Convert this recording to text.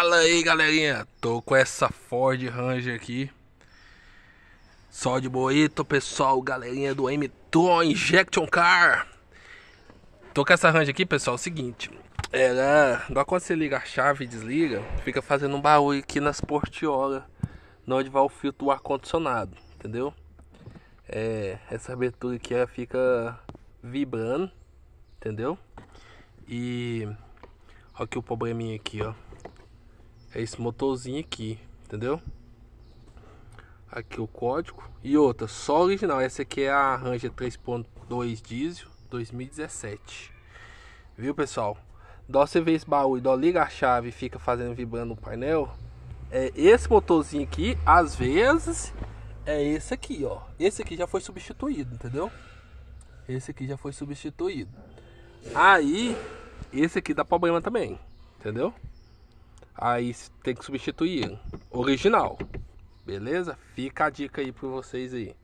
Fala aí, galerinha, tô com essa Ford Ranger aqui, só de boito, pessoal, galerinha do M-Tron Injection Car. Tô com essa Ranger aqui, pessoal, é o seguinte, igual quando você liga a chave e desliga, fica fazendo um barulho aqui nas portiolas, onde vai o filtro do ar-condicionado, entendeu? Essa abertura aqui ela fica vibrando, entendeu? E olha aqui o probleminha aqui, ó. É esse motorzinho aqui, entendeu? Aqui o código. E outra, só original. Essa aqui é a Ranger 3.2 diesel 2017. Viu, pessoal? Dó você vê esse baú, dó liga a chave e fica fazendo vibrando o painel. É esse motorzinho aqui, às vezes, é esse aqui, ó. Esse aqui já foi substituído, entendeu? Esse aqui já foi substituído. Aí, esse aqui dá problema também, entendeu? Aí tem que substituir ele. Original. Beleza? Fica a dica aí pra vocês aí.